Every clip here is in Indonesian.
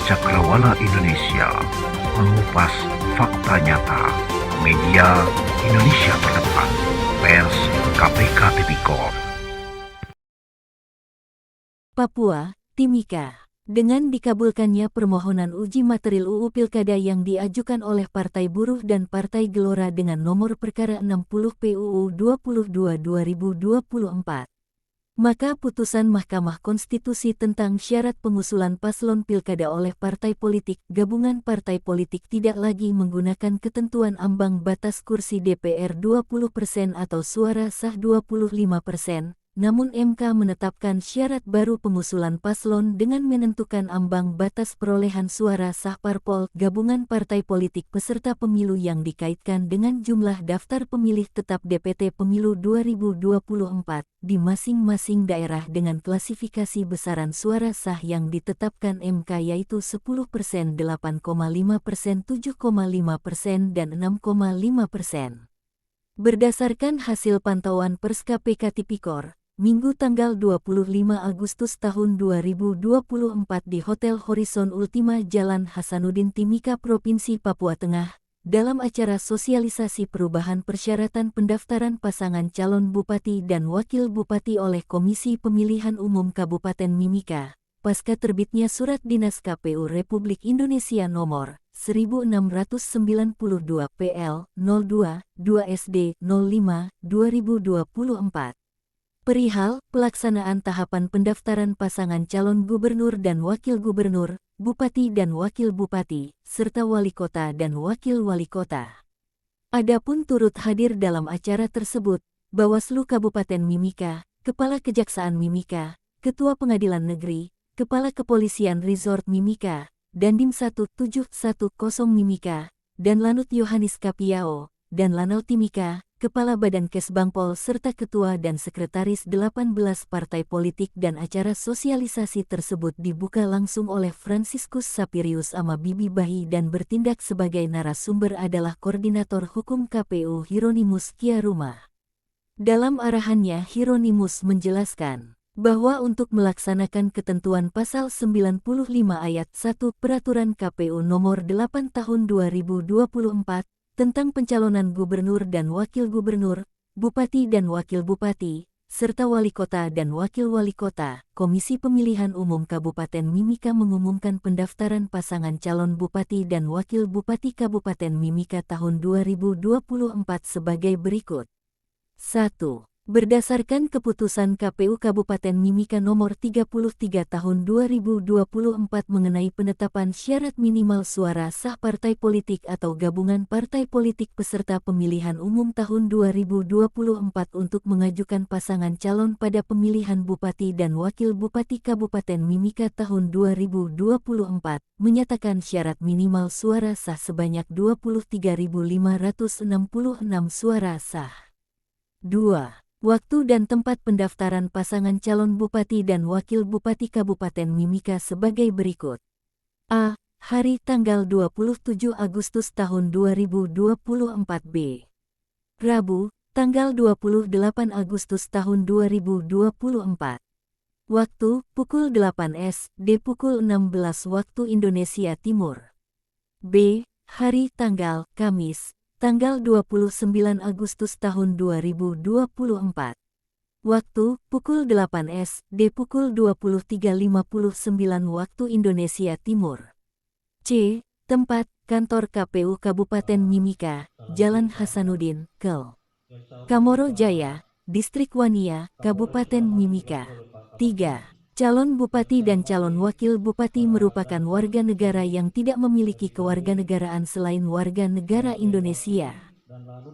Cakrawala Indonesia mengupas fakta nyata. Media Indonesia terdepan, pers KPK Tipikor. Papua, Timika. Dengan dikabulkannya permohonan uji material UU Pilkada yang diajukan oleh Partai Buruh dan Partai Gelora dengan nomor perkara 60 PUU 22/2024, maka putusan Mahkamah Konstitusi tentang syarat pengusulan paslon pilkada oleh partai politik gabungan partai politik tidak lagi menggunakan ketentuan ambang batas kursi DPR 20% atau suara sah 25%. Namun MK menetapkan syarat baru pengusulan paslon dengan menentukan ambang batas perolehan suara sah parpol gabungan partai politik peserta pemilu yang dikaitkan dengan jumlah daftar pemilih tetap DPT Pemilu 2024 di masing-masing daerah dengan klasifikasi besaran suara sah yang ditetapkan MK yaitu 10%, 8,5%, 7,5%, dan 6,5%. Berdasarkan hasil pantauan Pers KPK Tipikor, Minggu tanggal 25 Agustus tahun 2024 di Hotel Horizon Ultima Jalan Hasanuddin Timika Provinsi Papua Tengah, dalam acara sosialisasi perubahan persyaratan pendaftaran pasangan calon bupati dan wakil bupati oleh Komisi Pemilihan Umum Kabupaten Mimika, pasca terbitnya Surat Dinas KPU Republik Indonesia Nomor 1692 PL 02 2SD 05 2024. Perihal pelaksanaan tahapan pendaftaran pasangan calon gubernur dan wakil gubernur, bupati dan wakil bupati, serta wali kota dan wakil wali kota. Adapun turut hadir dalam acara tersebut, Bawaslu Kabupaten Mimika, Kepala Kejaksaan Mimika, Ketua Pengadilan Negeri, Kepala Kepolisian Resort Mimika, Dandim 1710 Mimika, dan Lanut Yohanis Kapiao, dan Lanal Timika, Kepala Badan Kesbangpol serta Ketua dan Sekretaris 18 partai politik dan acara sosialisasi tersebut dibuka langsung oleh Franciscus Sapirius Ama Bibi Bahi dan bertindak sebagai narasumber adalah Koordinator Hukum KPU Hieronimus Kiaruma. Dalam arahannya Hieronimus menjelaskan bahwa untuk melaksanakan ketentuan pasal 95 ayat 1 Peraturan KPU Nomor 8 Tahun 2024 tentang pencalonan gubernur dan wakil gubernur, bupati dan wakil bupati, serta wali kota dan wakil wali kota, Komisi Pemilihan Umum Kabupaten Mimika mengumumkan pendaftaran pasangan calon bupati dan wakil bupati Kabupaten Mimika tahun 2024 sebagai berikut. 1. Berdasarkan keputusan KPU Kabupaten Mimika Nomor 33 Tahun 2024 mengenai penetapan syarat minimal suara sah partai politik atau gabungan partai politik peserta pemilihan umum tahun 2024 untuk mengajukan pasangan calon pada pemilihan bupati dan wakil bupati Kabupaten Mimika tahun 2024, menyatakan syarat minimal suara sah sebanyak 23.566 suara sah. 2. Waktu dan tempat pendaftaran pasangan calon bupati dan wakil bupati Kabupaten Mimika sebagai berikut. A. Hari tanggal 27 Agustus tahun 2024 B. Rabu, tanggal 28 Agustus tahun 2024. Waktu, pukul 8 SD pukul 16 waktu Indonesia Timur. B. Hari tanggal Kamis, tanggal 29 Agustus tahun 2024. Waktu, pukul 8 SD pukul 23.59 waktu Indonesia Timur. C. Tempat, Kantor KPU Kabupaten Mimika, Jalan Hasanuddin, Kel. Kamoro Jaya, Distrik Wania, Kabupaten Mimika. 3. Calon bupati dan calon wakil bupati merupakan warga negara yang tidak memiliki kewarganegaraan selain warga negara Indonesia.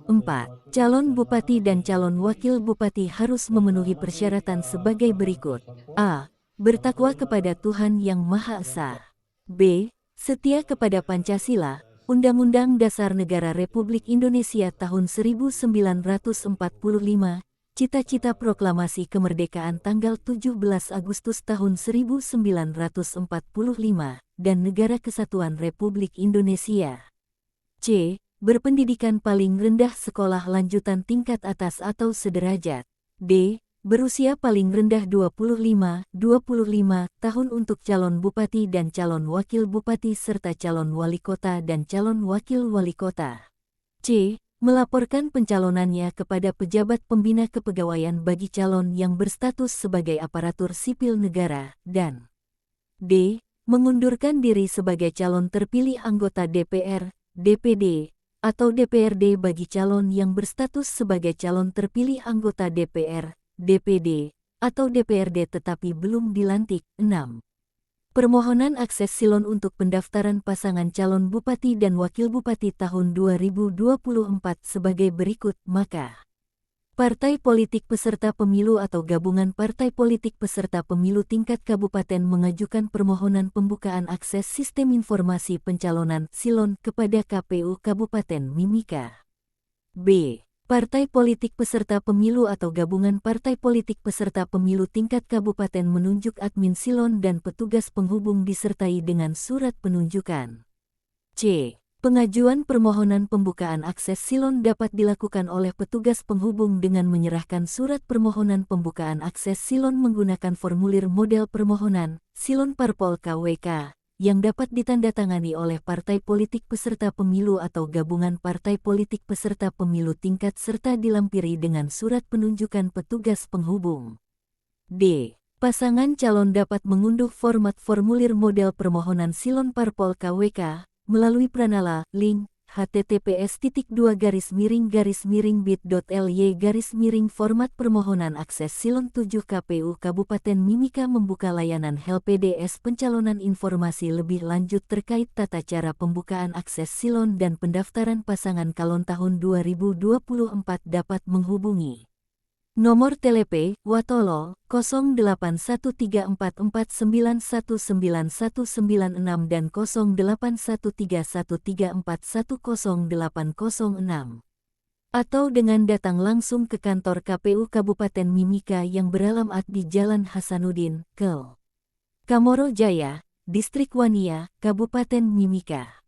4. Calon bupati dan calon wakil bupati harus memenuhi persyaratan sebagai berikut. A. Bertakwa kepada Tuhan Yang Maha Esa. B. Setia kepada Pancasila, Undang-Undang Dasar Negara Republik Indonesia tahun 1945, Cita-cita Proklamasi Kemerdekaan tanggal 17 Agustus tahun 1945, dan Negara Kesatuan Republik Indonesia. C. Berpendidikan paling rendah sekolah lanjutan tingkat atas atau sederajat. D. Berusia paling rendah 25 tahun untuk calon bupati dan calon wakil bupati serta calon wali kota dan calon wakil wali kota. C. Melaporkan pencalonannya kepada pejabat pembina kepegawaian bagi calon yang berstatus sebagai aparatur sipil negara, dan D. Mengundurkan diri sebagai calon terpilih anggota DPR, DPD, atau DPRD bagi calon yang berstatus sebagai calon terpilih anggota DPR, DPD, atau DPRD tetapi belum dilantik. 6. Permohonan akses silon untuk pendaftaran pasangan calon bupati dan wakil bupati tahun 2024 sebagai berikut, maka partai politik peserta pemilu atau gabungan partai politik peserta pemilu tingkat kabupaten mengajukan permohonan pembukaan akses sistem informasi pencalonan silon kepada KPU Kabupaten Mimika. B. Partai politik peserta pemilu atau gabungan partai politik peserta pemilu tingkat kabupaten menunjuk admin silon dan petugas penghubung disertai dengan surat penunjukan. C. Pengajuan permohonan pembukaan akses silon dapat dilakukan oleh petugas penghubung dengan menyerahkan surat permohonan pembukaan akses silon menggunakan formulir model permohonan silon parpol KWK yang dapat ditandatangani oleh partai politik peserta pemilu atau gabungan partai politik peserta pemilu tingkat serta dilampiri dengan surat penunjukan petugas penghubung. D. Pasangan calon dapat mengunduh format formulir model permohonan silon parpol KWK melalui pranala link https://bit.ly/ format permohonan akses silon 7 KPU Kabupaten Mimika membuka layanan HelpDS pencalonan informasi lebih lanjut terkait tata cara pembukaan akses silon dan pendaftaran pasangan calon tahun 2024 dapat menghubungi nomor telepon Watolo 081344919196 dan 081313410806 atau dengan datang langsung ke kantor KPU Kabupaten Mimika yang beralamat di Jalan Hasanuddin, Kel. Kamoro Jaya, Distrik Wania, Kabupaten Mimika.